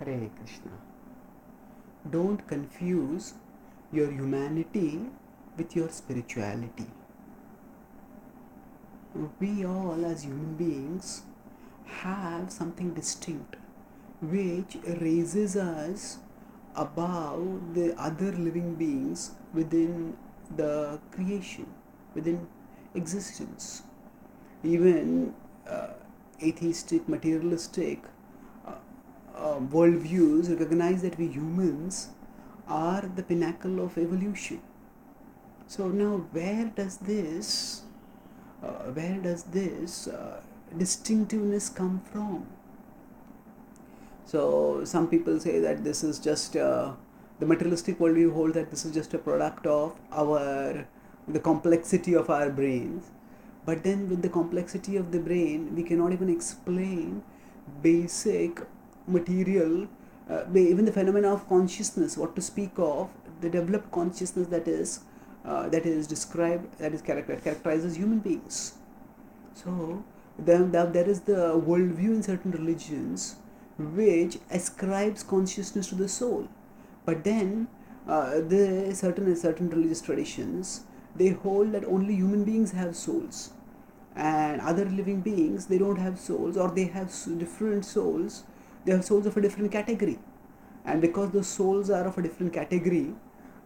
Hare Krishna. Don't confuse your humanity with your spirituality. We all, as human beings, have something distinct which raises us above the other living beings within the creation, within existence. Even atheistic, materialistic worldviews recognize that we humans are the pinnacle of evolution. So now, where does this distinctiveness come from? So some people say that this is just the materialistic worldview hold that this is just a product of the complexity of our brains. But then with the complexity of the brain, we cannot even explain basic material, even the phenomena of consciousness. What to speak of the developed consciousness that is described, that is characterizes human beings. So then there is the worldview in certain religions which ascribes consciousness to the soul, but then the certain religious traditions, they hold that only human beings have souls, and other living beings, they don't have souls, or they have different souls. They have souls of a different category, and because the souls are of a different category,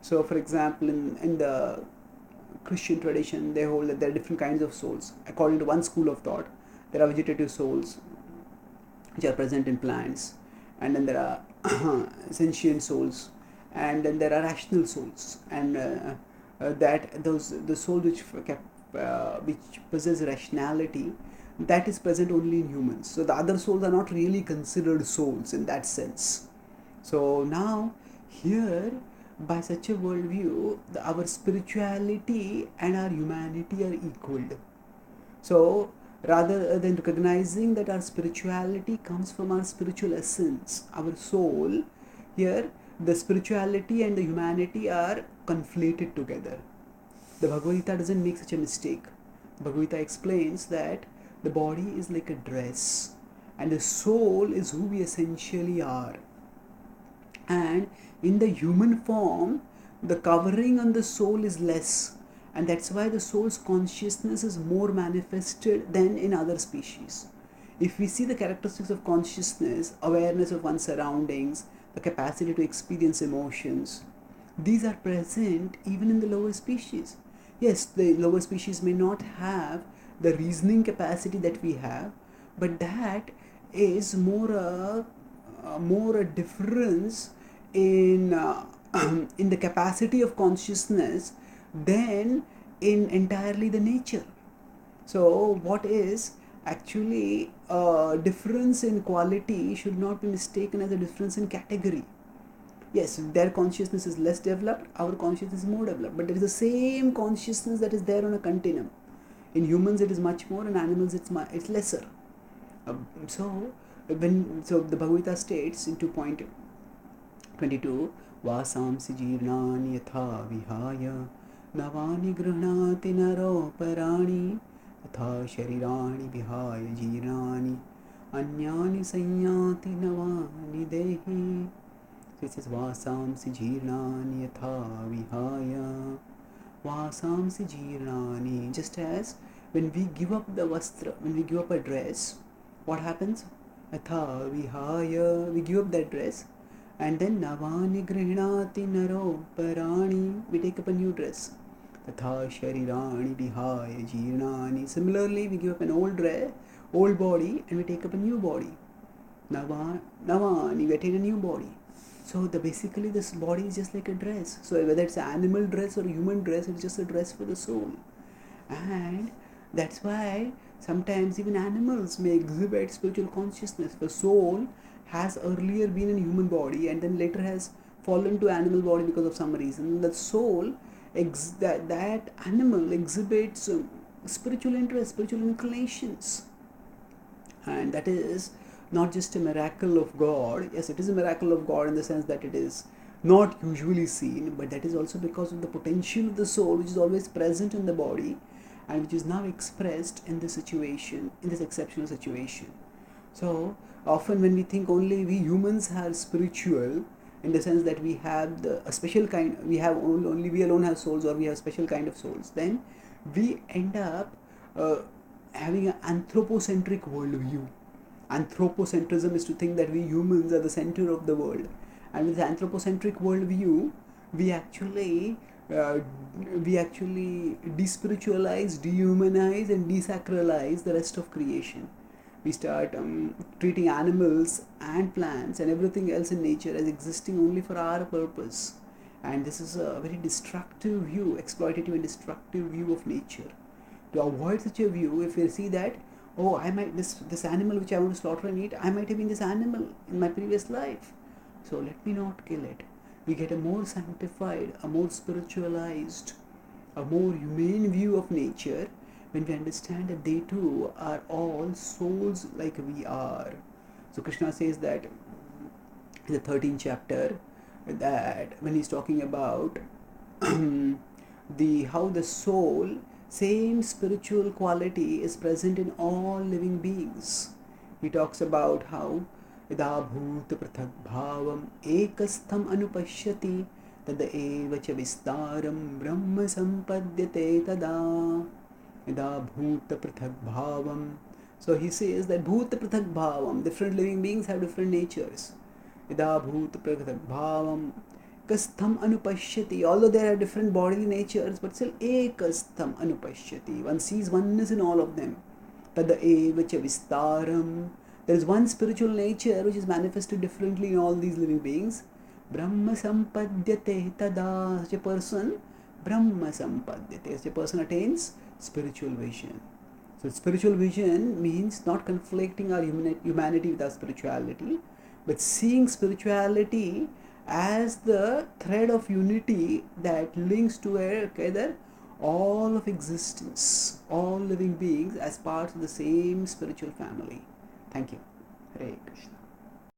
so for example, in the Christian tradition, they hold that there are different kinds of souls. According to one school of thought, there are vegetative souls which are present in plants, and then there are sentient souls, and then there are rational souls, and that those the soul which possess rationality, that is present only in humans. So the other souls are not really considered souls in that sense. So now here, by such a worldview, our spirituality and our humanity are equaled. So rather than recognizing that our spirituality comes from our spiritual essence, our soul, here the spirituality and the humanity are conflated together. The Bhagavad Gita doesn't make such a mistake. The Bhagavad Gita explains that the body is like a dress and the soul is who we essentially are. And in the human form, the covering on the soul is less, and that's why the soul's consciousness is more manifested than in other species. If we see the characteristics of consciousness, awareness of one's surroundings, the capacity to experience emotions, these are present even in the lower species. Yes, the lower species may not have the reasoning capacity that we have, but that is more a difference in in the capacity of consciousness than in entirely the nature. So what is actually a difference in quality should not be mistaken as a difference in category. Yes, their consciousness is less developed, our consciousness is more developed, but there is the same consciousness that is there on a continuum. In humans it is much more, in animals it's lesser. So the Bhagavad Gita states in 2.22, vasamsi jirnani yatha vihaya navani grihnati naro parani yatha sharirani vihaya jirnani anyani sanyati navani dehi. So it says vasamsi jirnani yatha vihaya, vasamsi jirnani, just as when we give up the vastra, when we give up a dress, what happens? Yatha vihaya, we give up that dress, and then navani grihnati naro parani, we take up a new dress. Tatha sharirani vihaya jirnani, similarly we give up an old dress, old body, and we take up a new body. Navani, we attain a new body. So basically this body is just like a dress. So whether it's an animal dress or a human dress, it's just a dress for the soul. And that's why sometimes even animals may exhibit spiritual consciousness. The soul has earlier been in human body and then later has fallen to animal body because of some reason. The soul, that animal exhibits spiritual interest, spiritual inclinations. And that is not just a miracle of God. Yes, it is a miracle of God in the sense that it is not usually seen, but that is also because of the potential of the soul which is always present in the body and which is now expressed in this situation, in this exceptional situation. So often when we think only we humans are spiritual, in the sense that we have a special kind, we have only we alone have souls, or we have special kind of souls, then we end up uh, having an anthropocentric worldview. Anthropocentrism is to think that we humans are the center of the world, and with the anthropocentric worldview, we actually uh, we actually despiritualize, dehumanize, and desacralize the rest of creation. We start treating animals and plants and everything else in nature as existing only for our purpose, and this is a very destructive view, exploitative and destructive view of nature. To avoid such a view, if we see that, oh, I might, this animal which I want to slaughter and eat, I might have been this animal in my previous life, so let me not kill it. We get a more sanctified, a more spiritualized, a more humane view of nature when we understand that they too are all souls like we are. So Krishna says that in the 13th chapter, that when he's talking about the how the soul, same spiritual quality is present in all living beings. He talks about how यदा भूत पृथक भावम एकस्थम अनुपश्यति तद एव च विस्तारम ब्रह्म संपद्यते तदा यदा भूत पृथक भावम. So he says that bhuta prathak bhavam, different living beings have different natures. Yada bhuta prathak bhavam kastham anupashyati, although there are different bodily natures, but still ekastham anupashyati, one sees oneness in all of them. Tada eva cha vistaram, there is one spiritual nature which is manifested differently in all these living beings. Brahma sampadhyate tada, such a person, Brahma sampadhyate, such a person attains spiritual vision. So spiritual vision means not conflicting our humanity with our spirituality, but seeing spirituality as the thread of unity that links together all of existence, all living beings as parts of the same spiritual family. Thank you. Hare Krishna.